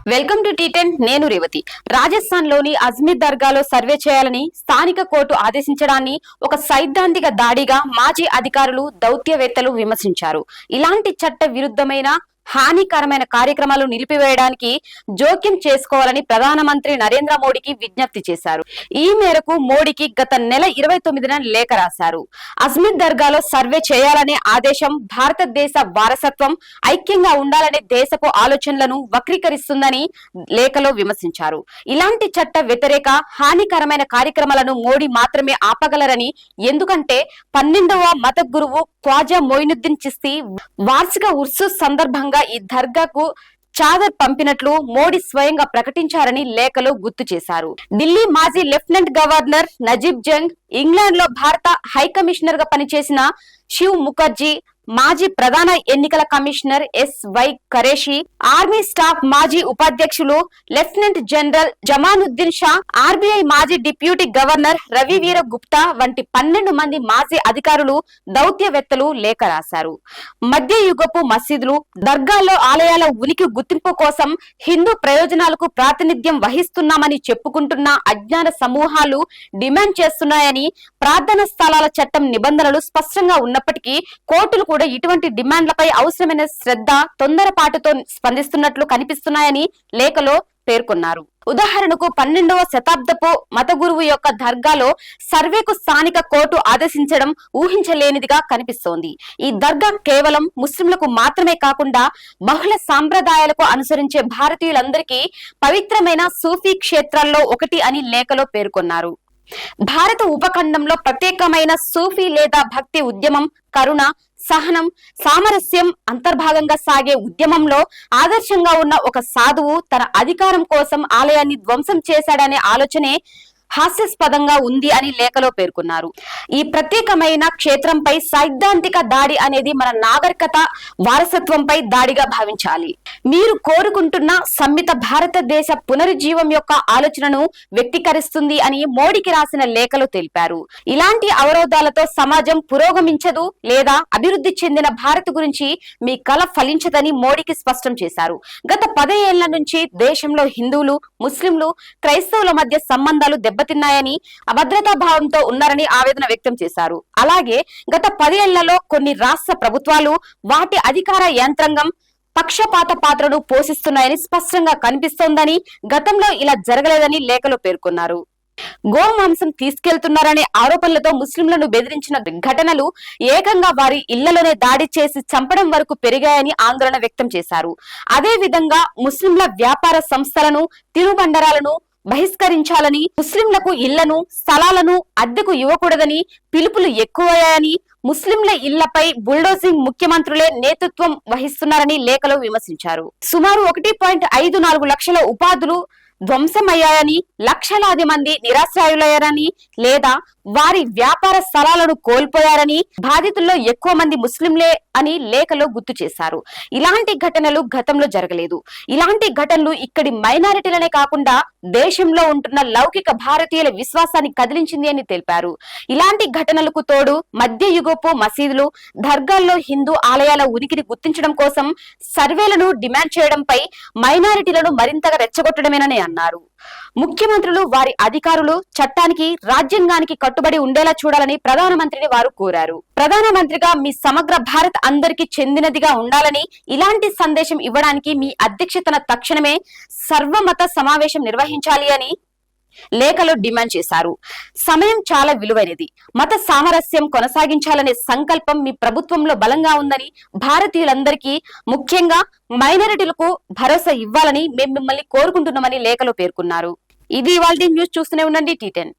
Welcome to టీ10. నేను రేవతి. రాజస్థాన్ లోని అజ్మీర్ దర్గాలో సర్వే చేయాలని స్థానిక కోర్టు ఆదేశించడాన్ని ఒక సైద్ధాంతిక దాడిగా మాజీ అధికారులు, దౌత్యవేత్తలు విమర్శించారు. ఇలాంటి చట్ట విరుద్ధమైన హానికరమైన కార్యక్రమాలు నిలిపివేయడానికి జోక్యం చేసుకోవాలని ప్రధానమంత్రి నరేంద్ర మోడీకి విజ్ఞప్తి చేశారు. ఈ మేరకు మోడీకి గత నెల 29న లేఖ రాశారు. అజ్మీర్ దర్గాలో సర్వే చేయాలనే ఆదేశం భారతదేశ వారసత్వం, ఐక్యంగా ఉండాలనే దేశపు ఆలోచనలను వక్రీకరిస్తుందని లేఖలో విమర్శించారు. ఇలాంటి చట్ట వ్యతిరేక హానికరమైన కార్యక్రమాలను మోడీ మాత్రమే ఆపగలరని, ఎందుకంటే 12వ మత గురువు ఖ్వాజా మొయినుద్దీన్ చిస్తీ వార్షిక ఉర్సు సందర్భంగా ఈ దర్గాకు చాదర్ పంపినట్లు మోడీ స్వయంగా ప్రకటించారని లేఖలో గుర్తు చేశారు. ఢిల్లీ మాజీ lieutenant governor Najib Jung, England లో భారత హైకమిషనర్ గా పనిచేసిన శివ్ ముఖర్జీ, మాజీ ప్రధాన ఎన్నికల కమిషనర్ ఎస్.వై. ఖరేషి, ఆర్మీ స్టాఫ్ మాజీ ఉపాధ్యక్షులు లెఫ్టినెంట్ జనరల్ జమానుద్దీన్ షా, ఆర్బీఐ మాజీ డిప్యూటీ గవర్నర్ రవివీర గుప్తా వంటి 12 మంది మాజీ అధికారులు, దౌత్యవేత్తలు లేఖ రాశారు. మధ్యయుగపు మసీదులు, దర్గాల్లో ఆలయాల ఉనికి గుర్తింపు కోసం హిందూ ప్రయోజనాలకు ప్రాతినిధ్యం వహిస్తున్నామని చెప్పుకుంటున్న అజ్ఞాన సమూహాలు డిమాండ్ చేస్తున్నాయని, ప్రార్థన స్థలాల చట్టం నిబంధనలు స్పష్టంగా ఉన్నప్పటికీ కోర్టులు కూడా ఇటువంటి డిమాండ్లపై అవసరమైన శ్రద్ధ, తొందరపాటుతో స్పందిస్తున్నట్లు కనిపిస్తున్నాయని లేఖలో పేర్కొన్నారు. ఉదాహరణకు 12వ శతాబ్దపు మత గురువు యొక్క దర్గాలో సర్వేకు స్థానిక కోర్టు ఆదేశించడం ఊహించలేనిదిగా కనిపిస్తోంది. ఈ దర్గా కేవలం ముస్లింలకు మాత్రమే కాకుండా బహుళ సాంప్రదాయాలకు అనుసరించే భారతీయులందరికీ పవిత్రమైన సూఫీ క్షేత్రాల్లో ఒకటి అని లేఖలో పేర్కొన్నారు. భారత ఉపఖండంలో ప్రత్యేకమైన సూఫీ లేదా భక్తి ఉద్యమం, కరుణ, సహనం, సామరస్యం అంతర్భాగంగా సాగే ఉద్యమంలో ఆదర్శంగా ఉన్న ఒక సాధువు తన అధికారం కోసం ఆలయాన్ని ధ్వంసం చేశాడనే ఆలోచనే హాస్యాస్పదంగా ఉంది అని లేఖలో పేర్కొన్నారు. ఈ ప్రత్యేకమైన క్షేత్రంపై సైద్ధాంతిక దాడి అనేది మన నాగరికత వారసత్వంపై దాడిగా భావించాలి. మీరు కోరుకుంటున్న సమ్మిత భారతదేశ పునరుజ్జీవం యొక్క ఆలోచనను వ్యక్తీకరిస్తుంది అని మోడీకి రాసిన లేఖలో తెలిపారు. ఇలాంటి అవరోధాలతో సమాజం పురోగమించదు లేదా అభివృద్ధి చెందిన భారత్ గురించి మీ కల ఫలించదని మోడీకి స్పష్టం చేశారు. గత 10 ఏళ్ల నుంచి దేశంలో హిందువులు, ముస్లింలు, క్రైస్తవుల మధ్య సంబంధాలు దెబ్బతిన్నాయని, అభద్రతా భావంతో ఉన్నారని ఆవేదన వ్యక్తం చేశారు. అలాగే గత 10 ఏళ్లలో కొన్ని రాష్ట్ర ప్రభుత్వాలు, వాటి అధికార యంత్రాంగం పక్షపాత పాత్రను పోషిస్తున్నాయని స్పష్టంగా కనిపిస్తోందని, గతంలో ఇలా జరగలేదని లేఖలో పేర్కొన్నారు. గోమాంసం తీసుకెళ్తున్నారనే ఆరోపణలతో ముస్లింలను బెదిరించిన ఘటనలు ఏకంగా వారి ఇళ్లలోనే దాడి చేసి చంపడం వరకు పెరిగాయని ఆందోళన వ్యక్తం చేశారు. అదే విధంగా ముస్లింల వ్యాపార సంస్థలను, తినుబండరాలను బహిష్కరించాలని, ముస్లింలకు ఇళ్లను, స్థలాలను అద్దెకు ఇవ్వకూడదని పిలుపులు ఎక్కువయ్యాయని, ముస్లింల ఇళ్లపై బుల్డోజింగ్ ముఖ్యమంత్రులే నేతృత్వం వహిస్తున్నారని లేఖలో విమర్శించారు. సుమారు 1.54 లక్షల ఉపాధులు ధ్వంసమయ్యాయని, లక్షలాది మంది నిరాశ్రయులయ్యారని లేదా వారి వ్యాపార స్థలాలను కోల్పోయారని, బాధితుల్లో ఎక్కువ మంది ముస్లింలే అని లేఖలో గుర్తు చేశారు. ఇలాంటి ఘటనలు గతంలో జరగలేదు. ఇలాంటి ఘటనలు ఇక్కడి మైనారిటీలనే కాకుండా దేశంలో ఉంటున్న లౌకిక భారతీయుల విశ్వాసాన్ని కదిలించింది అని తెలిపారు. ఇలాంటి ఘటనలకు తోడు మధ్యయుగపు మసీదులు, దర్గాల్లో హిందూ ఆలయాల ఉనికిని గుర్తించడం కోసం సర్వేలను డిమాండ్ చేయడంపై మైనారిటీలను మరింతగా రెచ్చగొట్టడమేనని అన్నారు. ముఖ్యమంత్రులు, వారి అధికారులు చట్టానికి, రాజ్యాంగానికి కట్టుబడి ఉండేలా చూడాలని ప్రధానమంత్రిని వారు కోరారు. ప్రధానమంత్రిగా మీ సమగ్ర భారత్ అందరికీ చెందినదిగా ఉండాలని, ఇలాంటి సందేశం ఇవ్వడానికి మీ అధ్యక్షతన తక్షణమే సర్వమత సమావేశం నిర్వహించాలి అని లేఖలో డిమాండ్ చేశారు. సమయం చాలా విలువైనది. మత సామరస్యం కొనసాగించాలనే సంకల్పం మీ ప్రభుత్వంలో బలంగా ఉందని, భారతీయులందరికీ, ముఖ్యంగా మైనారిటీలకు భరోసా ఇవ్వాలని మేము మిమ్మల్ని కోరుకుంటున్నామని లేఖలో పేర్కొన్నారు. ఇది ఇవాల్టి న్యూస్. చూస్తూనే ఉండండి టీ10.